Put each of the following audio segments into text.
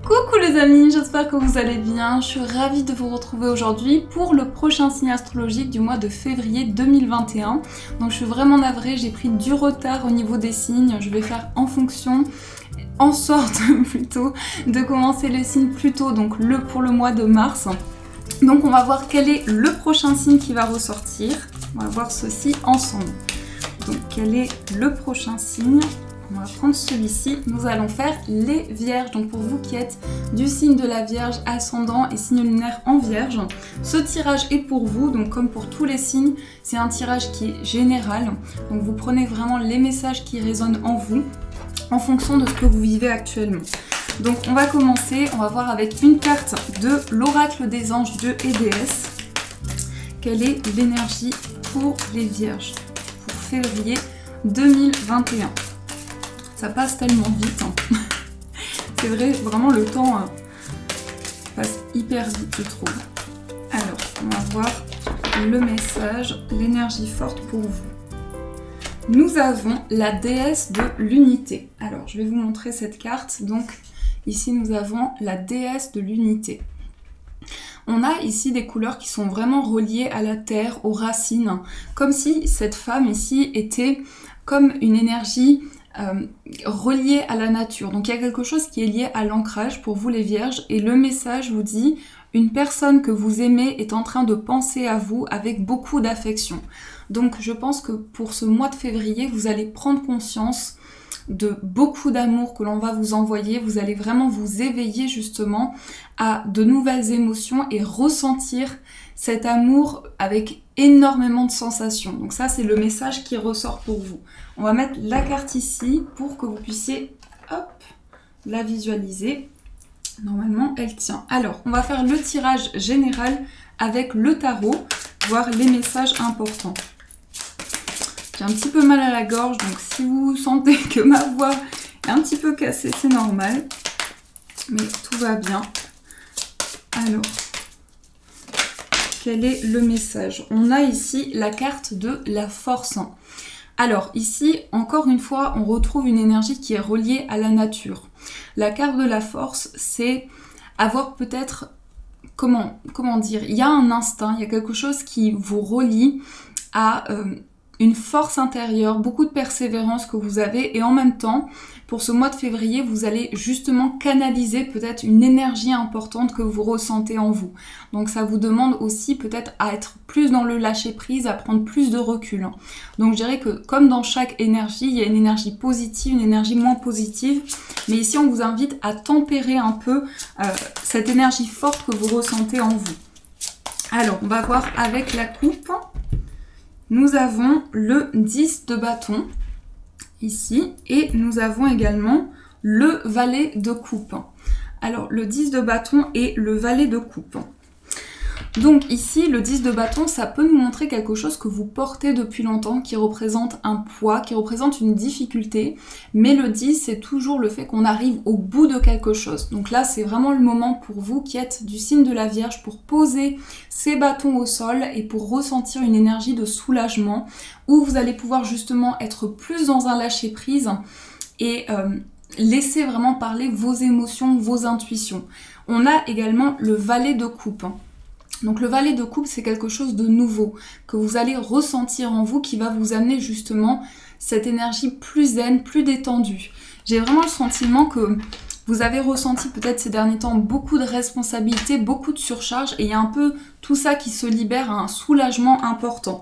Coucou les amis, j'espère que vous allez bien. Je suis ravie de vous retrouver aujourd'hui pour le prochain signe astrologique du mois de février 2021. Donc je suis vraiment navrée, j'ai pris du retard au niveau des signes. Je vais faire en sorte plutôt, de commencer les signes plus tôt, donc pour le mois de mars. Donc on va voir quel est le prochain signe qui va ressortir. On va voir ceci ensemble. Donc quel est le prochain signe ? On va prendre celui-ci, nous allons faire les vierges. Donc pour vous qui êtes du signe de la Vierge, ascendant et signe lunaire en Vierge, ce tirage est pour vous. Donc comme pour tous les signes, c'est un tirage qui est général. Donc vous prenez vraiment les messages qui résonnent en vous, en fonction de ce que vous vivez actuellement. Donc on va commencer, on va voir avec une carte de l'oracle des anges, dieux et déesses. Quelle est l'énergie pour les vierges pour février 2021? Ça passe tellement vite. C'est vrai, vraiment le temps passe hyper vite, je trouve. Alors, on va voir le message, l'énergie forte pour vous. Nous avons la déesse de l'unité. Alors, je vais vous montrer cette carte. Donc, ici, nous avons la déesse de l'unité. On a ici des couleurs qui sont vraiment reliées à la terre, aux racines. Comme si cette femme ici était comme une énergie relié à la nature. Donc il y a quelque chose qui est lié à l'ancrage pour vous les vierges et le message vous dit une personne que vous aimez est en train de penser à vous avec beaucoup d'affection. Donc je pense que pour ce mois de février vous allez prendre conscience de beaucoup d'amour que l'on va vous envoyer. Vous allez vraiment vous éveiller justement à de nouvelles émotions et ressentir cet amour avec énormément de sensations. Donc ça, c'est le message qui ressort pour vous. On va mettre la carte ici pour que vous puissiez la visualiser. Normalement, elle tient. Alors, on va faire le tirage général avec le tarot, voir les messages importants. J'ai un petit peu mal à la gorge, donc si vous sentez que ma voix est un petit peu cassée, c'est normal. Mais tout va bien. Alors, quel est le message? On a ici la carte de la force. Alors ici, encore une fois, on retrouve une énergie qui est reliée à la nature. La carte de la force, c'est avoir peut-être, comment dire, il y a un instinct, il y a quelque chose qui vous relie à une force intérieure, beaucoup de persévérance que vous avez et en même temps, pour ce mois de février, vous allez justement canaliser peut-être une énergie importante que vous ressentez en vous. Donc ça vous demande aussi peut-être à être plus dans le lâcher-prise, à prendre plus de recul. Donc je dirais que comme dans chaque énergie, il y a une énergie positive, une énergie moins positive. Mais ici, on vous invite à tempérer un peu cette énergie forte que vous ressentez en vous. Alors, on va voir avec la coupe. Nous avons le 10 de bâton, ici, et nous avons également le valet de coupe. Alors, le 10 de bâton et le valet de coupe. Donc ici, le 10 de bâton, ça peut nous montrer quelque chose que vous portez depuis longtemps, qui représente un poids, qui représente une difficulté, mais le 10, c'est toujours le fait qu'on arrive au bout de quelque chose. Donc là, c'est vraiment le moment pour vous qui êtes du signe de la Vierge pour poser ces bâtons au sol et pour ressentir une énergie de soulagement où vous allez pouvoir justement être plus dans un lâcher-prise et laisser vraiment parler vos émotions, vos intuitions. On a également le valet de coupe. Donc le valet de coupe, c'est quelque chose de nouveau que vous allez ressentir en vous qui va vous amener justement cette énergie plus zen, plus détendue. J'ai vraiment le sentiment que vous avez ressenti peut-être ces derniers temps beaucoup de responsabilités, beaucoup de surcharge et il y a un peu tout ça qui se libère à un soulagement important.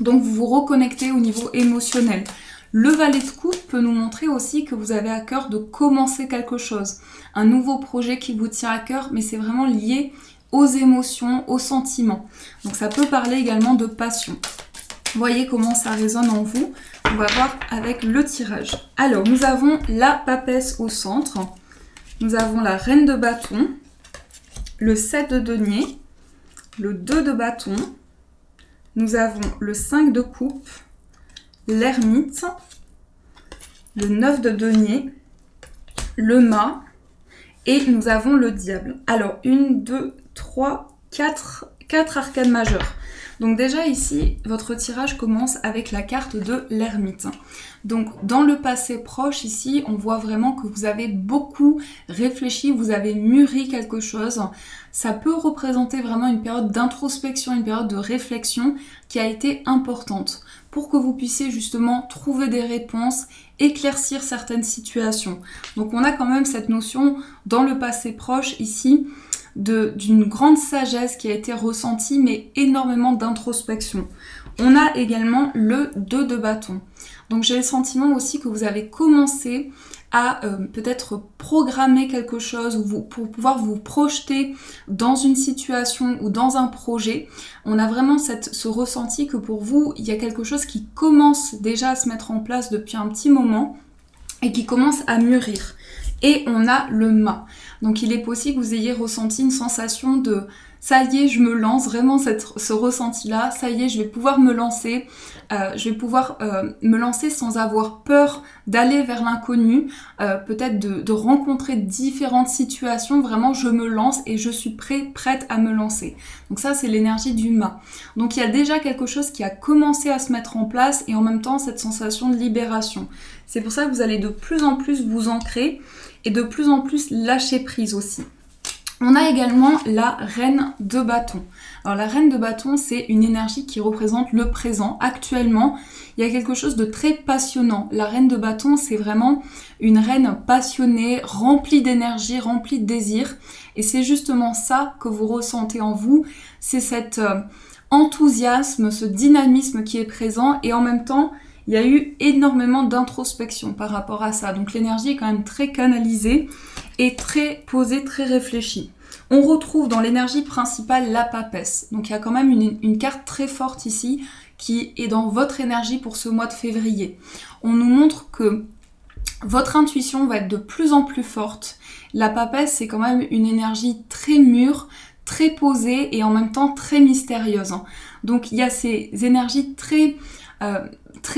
Donc vous vous reconnectez au niveau émotionnel. Le valet de coupe peut nous montrer aussi que vous avez à cœur de commencer quelque chose. Un nouveau projet qui vous tient à cœur, mais c'est vraiment lié aux émotions, aux sentiments. Donc ça peut parler également de passion. Voyez comment ça résonne en vous. On va voir avec le tirage. Alors, nous avons la papesse au centre. Nous avons la reine de bâton, le 7 de denier, le 2 de bâton. Nous avons le 5 de coupe, l'ermite, le 9 de denier, le mât et nous avons le diable. Alors, 1, 2, 3, 4 4 arcanes majeures. Donc déjà ici, votre tirage commence avec la carte de l'ermite. Donc dans le passé proche ici, on voit vraiment que vous avez beaucoup réfléchi, vous avez mûri quelque chose. Ça peut représenter vraiment une période d'introspection, une période de réflexion qui a été importante pour que vous puissiez justement trouver des réponses, éclaircir certaines situations. Donc on a quand même cette notion dans le passé proche ici, d'une grande sagesse qui a été ressentie, mais énormément d'introspection. On a également le 2 de bâton. Donc j'ai le sentiment aussi que vous avez commencé à peut-être programmer quelque chose pour pouvoir vous projeter dans une situation ou dans un projet. On a vraiment ce ressenti que pour vous, il y a quelque chose qui commence déjà à se mettre en place depuis un petit moment et qui commence à mûrir. Et on a le mât. Donc il est possible que vous ayez ressenti une sensation de « ça y est, je me lance », vraiment ce ressenti-là, « ça y est, je vais pouvoir me lancer », me lancer sans avoir peur d'aller vers l'inconnu, peut-être de rencontrer différentes situations, vraiment je me lance et je suis prête à me lancer. Donc ça c'est l'énergie du mât. Donc il y a déjà quelque chose qui a commencé à se mettre en place et en même temps cette sensation de libération. C'est pour ça que vous allez de plus en plus vous ancrer et de plus en plus lâcher prise aussi. On a également la reine de bâton. Alors la reine de bâton, c'est une énergie qui représente le présent. Actuellement, il y a quelque chose de très passionnant. La reine de bâton, c'est vraiment une reine passionnée, remplie d'énergie, remplie de désir. Et c'est justement ça que vous ressentez en vous. C'est cet enthousiasme, ce dynamisme qui est présent. Et en même temps, il y a eu énormément d'introspection par rapport à ça. Donc l'énergie est quand même très canalisée et très posée, très réfléchie. On retrouve dans l'énergie principale la papesse. Donc il y a quand même une carte très forte ici qui est dans votre énergie pour ce mois de février. On nous montre que votre intuition va être de plus en plus forte. La papesse, c'est quand même une énergie très mûre, très posée et en même temps très mystérieuse. Donc il y a ces énergies très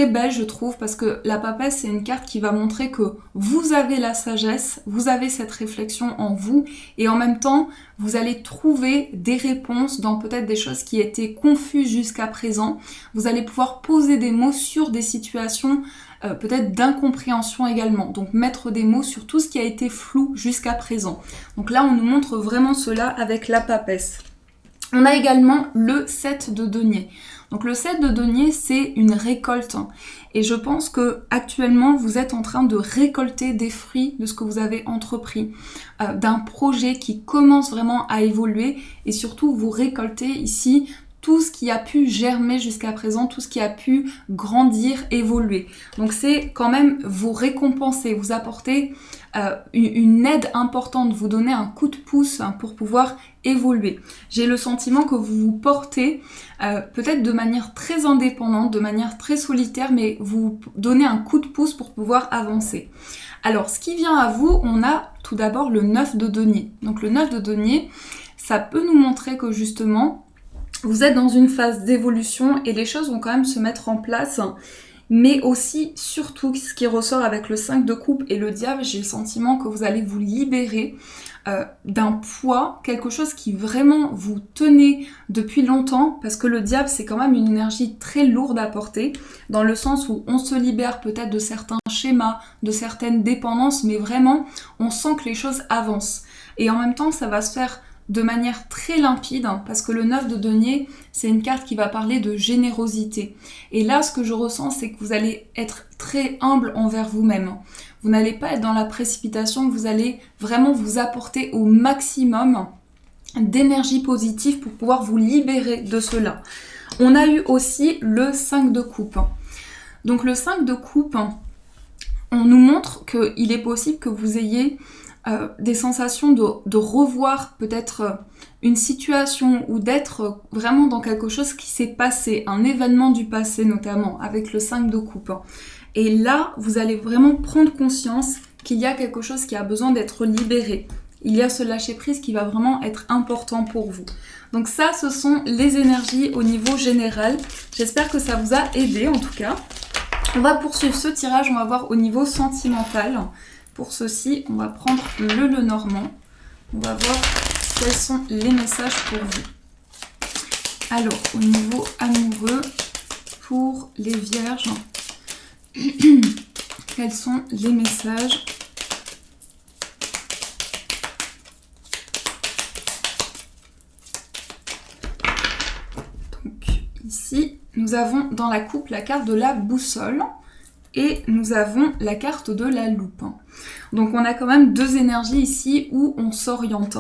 belle je trouve, parce que la papesse c'est une carte qui va montrer que vous avez la sagesse, vous avez cette réflexion en vous et en même temps vous allez trouver des réponses dans peut-être des choses qui étaient confuses jusqu'à présent. Vous allez pouvoir poser des mots sur des situations peut-être d'incompréhension également, donc mettre des mots sur tout ce qui a été flou jusqu'à présent. Donc là on nous montre vraiment cela avec la papesse. On a également le 7 de denier. Donc le 7 de denier, c'est une récolte. Et je pense que actuellement, vous êtes en train de récolter des fruits de ce que vous avez entrepris, d'un projet qui commence vraiment à évoluer. Et surtout, vous récoltez ici tout ce qui a pu germer jusqu'à présent, tout ce qui a pu grandir, évoluer. Donc c'est quand même vous récompenser, vous apporter une aide importante, vous donner un coup de pouce pour pouvoir évoluer. J'ai le sentiment que vous vous portez peut-être de manière très indépendante, de manière très solitaire, mais vous donnez un coup de pouce pour pouvoir avancer. Alors ce qui vient à vous, on a tout d'abord le 9 de denier. Donc le 9 de denier, ça peut nous montrer que justement, vous êtes dans une phase d'évolution et les choses vont quand même se mettre en place. Mais aussi, surtout, ce qui ressort avec le 5 de coupe et le diable, j'ai le sentiment que vous allez vous libérer d'un poids, quelque chose qui vraiment vous tenait depuis longtemps, parce que le diable, c'est quand même une énergie très lourde à porter, dans le sens où on se libère peut-être de certains schémas, de certaines dépendances, mais vraiment, on sent que les choses avancent. Et en même temps, ça va se faire de manière très limpide, parce que le 9 de denier, c'est une carte qui va parler de générosité. Et là, ce que je ressens, c'est que vous allez être très humble envers vous-même. Vous n'allez pas être dans la précipitation, vous allez vraiment vous apporter au maximum d'énergie positive pour pouvoir vous libérer de cela. On a eu aussi le 5 de coupe. Donc le 5 de coupe, on nous montre qu'il est possible que vous ayez des sensations de revoir peut-être une situation ou d'être vraiment dans quelque chose qui s'est passé, un événement du passé notamment, avec le 5 de coupe. Et là, vous allez vraiment prendre conscience qu'il y a quelque chose qui a besoin d'être libéré. Il y a ce lâcher-prise qui va vraiment être important pour vous. Donc ça, ce sont les énergies au niveau général. J'espère que ça vous a aidé en tout cas. On va poursuivre ce tirage, on va voir au niveau sentimental. Pour ceci, on va prendre le Lenormand. On va voir quels sont les messages pour vous. Alors, au niveau amoureux, pour les vierges, quels sont les messages ? Donc, ici, nous avons dans la coupe la carte de la boussole et nous avons la carte de la loupe. Donc, on a quand même deux énergies ici où on s'oriente.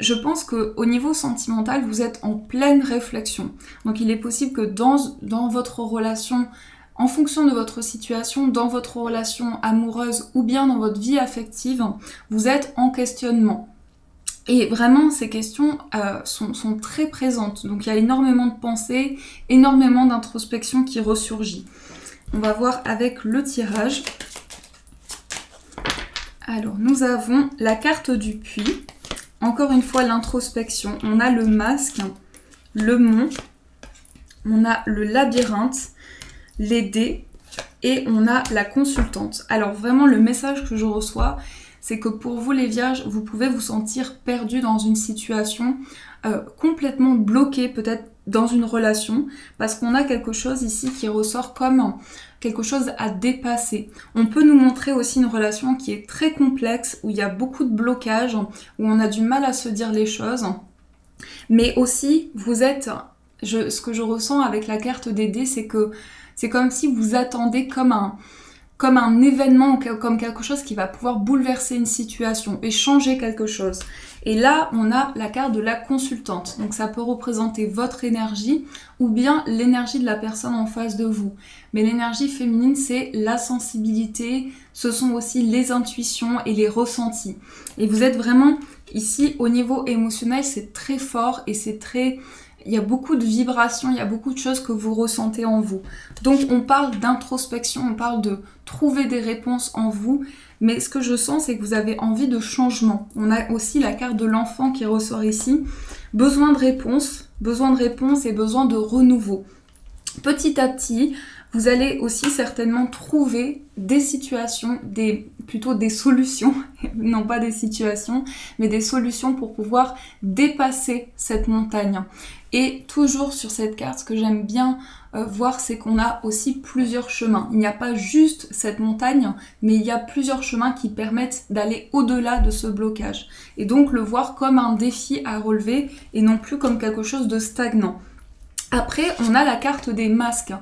Je pense qu'au niveau sentimental, vous êtes en pleine réflexion. Donc il est possible que dans votre relation, en fonction de votre situation, dans votre relation amoureuse ou bien dans votre vie affective, vous êtes en questionnement. Et vraiment, ces questions sont très présentes. Donc il y a énormément de pensées, énormément d'introspection qui ressurgit. On va voir avec le tirage. Alors, nous avons la carte du puits. Encore une fois, l'introspection. On a le masque, le mont, on a le labyrinthe, les dés et on a la consultante. Alors vraiment, le message que je reçois, c'est que pour vous les vierges, vous pouvez vous sentir perdu dans une situation complètement bloquée, peut-être dans une relation, parce qu'on a quelque chose ici qui ressort comme quelque chose à dépasser. On peut nous montrer aussi une relation qui est très complexe, où il y a beaucoup de blocages, où on a du mal à se dire les choses, mais aussi vous êtes, ce que je ressens avec la carte des dés, c'est que c'est comme si vous attendez comme un événement, comme quelque chose qui va pouvoir bouleverser une situation et changer quelque chose. Et là, on a la carte de la consultante. Donc ça peut représenter votre énergie ou bien l'énergie de la personne en face de vous. Mais l'énergie féminine, c'est la sensibilité, ce sont aussi les intuitions et les ressentis. Et vous êtes vraiment ici, au niveau émotionnel, c'est très fort et c'est très... Il y a beaucoup de vibrations, il y a beaucoup de choses que vous ressentez en vous. Donc on parle d'introspection, on parle de trouver des réponses en vous, mais ce que je sens, c'est que vous avez envie de changement. On a aussi la carte de l'enfant qui ressort ici. Besoin de réponse et besoin de renouveau. Petit à petit, vous allez aussi certainement trouver des situations, plutôt des solutions, non pas des situations, mais des solutions pour pouvoir dépasser cette montagne. Et toujours sur cette carte, ce que j'aime bien voir, c'est qu'on a aussi plusieurs chemins. Il n'y a pas juste cette montagne, mais il y a plusieurs chemins qui permettent d'aller au-delà de ce blocage. Et donc le voir comme un défi à relever et non plus comme quelque chose de stagnant. Après, on a la carte des masques.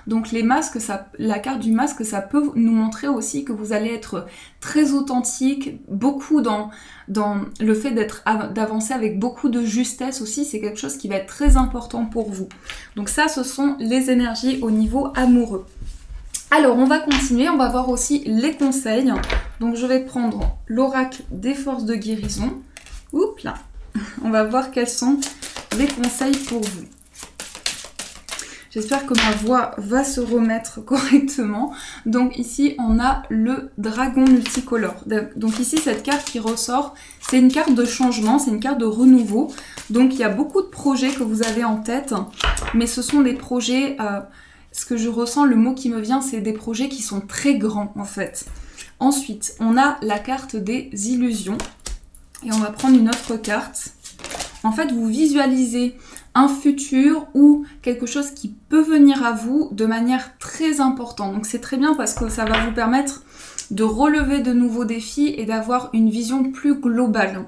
Donc les masques, la carte du masque, ça peut nous montrer aussi que vous allez être très authentique, beaucoup dans le fait d'avancer avec beaucoup de justesse aussi, c'est quelque chose qui va être très important pour vous. Donc ça, ce sont les énergies au niveau amoureux. Alors, on va continuer, on va voir aussi les conseils. Donc je vais prendre l'oracle des forces de guérison. Oups là. On va voir quels sont les conseils pour vous. J'espère que ma voix va se remettre correctement. Donc ici, on a le dragon multicolore. Donc ici, cette carte qui ressort, c'est une carte de changement, c'est une carte de renouveau. Donc il y a beaucoup de projets que vous avez en tête, mais ce sont des projets, ce que je ressens, le mot qui me vient, c'est des projets qui sont très grands en fait. Ensuite, on a la carte des illusions. Et on va prendre une autre carte. En fait, vous visualisez un futur ou quelque chose qui peut venir à vous de manière très importante. Donc c'est très bien parce que ça va vous permettre de relever de nouveaux défis et d'avoir une vision plus globale.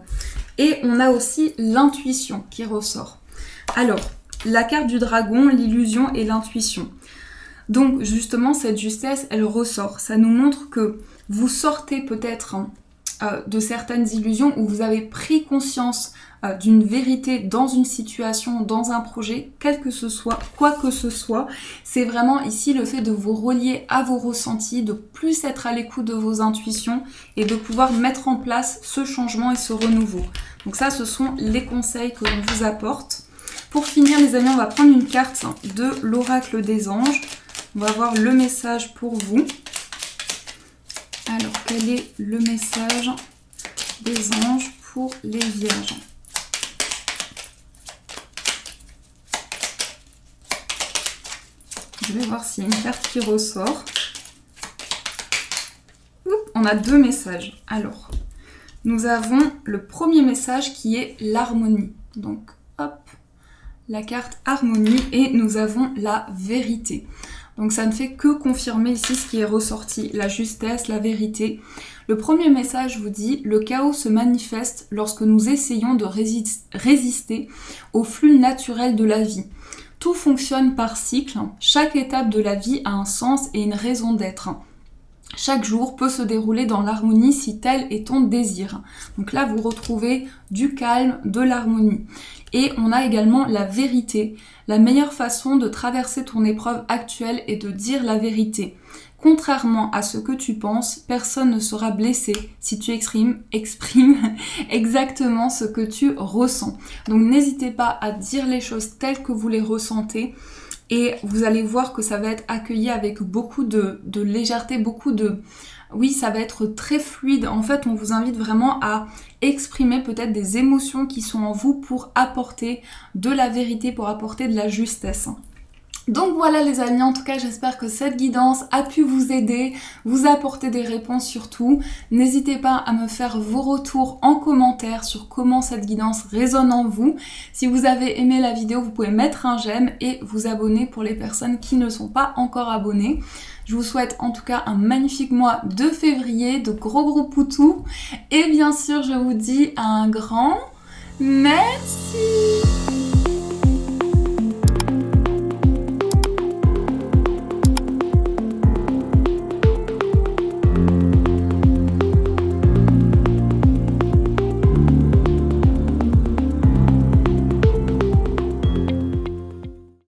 Et on a aussi l'intuition qui ressort. Alors, la carte du dragon, l'illusion et l'intuition. Donc justement, cette justesse, elle ressort. Ça nous montre que vous sortez peut-être de certaines illusions où vous avez pris conscience d'une vérité dans une situation, dans un projet, quel que ce soit, quoi que ce soit. C'est vraiment ici le fait de vous relier à vos ressentis, de plus être à l'écoute de vos intuitions et de pouvoir mettre en place ce changement et ce renouveau. Donc ça, ce sont les conseils que l'on vous apporte. Pour finir, les amis, on va prendre une carte de l'oracle des anges. On va voir le message pour vous. Alors, quel est le message des anges pour les vierges ? Je vais voir s'il y a une carte qui ressort. Oups, on a deux messages. Alors, nous avons le premier message qui est l'harmonie. Donc, hop, la carte harmonie et nous avons la vérité. Donc ça ne fait que confirmer ici ce qui est ressorti, la justesse, la vérité. Le premier message vous dit « Le chaos se manifeste lorsque nous essayons de résister au flux naturel de la vie. Tout fonctionne par cycle, chaque étape de la vie a un sens et une raison d'être. Chaque jour peut se dérouler dans l'harmonie si tel est ton désir. » Donc là, vous retrouvez du calme, de l'harmonie. Et on a également la vérité. La meilleure façon de traverser ton épreuve actuelle est de dire la vérité. Contrairement à ce que tu penses, personne ne sera blessé si tu exprimes exactement ce que tu ressens. Donc n'hésitez pas à dire les choses telles que vous les ressentez. Et vous allez voir que ça va être accueilli avec beaucoup de légèreté, oui, ça va être très fluide. En fait, on vous invite vraiment à exprimer peut-être des émotions qui sont en vous pour apporter de la vérité, pour apporter de la justesse. Donc voilà les amis, en tout cas j'espère que cette guidance a pu vous aider, vous apporter des réponses surtout. N'hésitez pas à me faire vos retours en commentaire sur comment cette guidance résonne en vous. Si vous avez aimé la vidéo, vous pouvez mettre un j'aime et vous abonner pour les personnes qui ne sont pas encore abonnées. Je vous souhaite en tout cas un magnifique mois de février, de gros poutous. Et bien sûr, je vous dis un grand merci.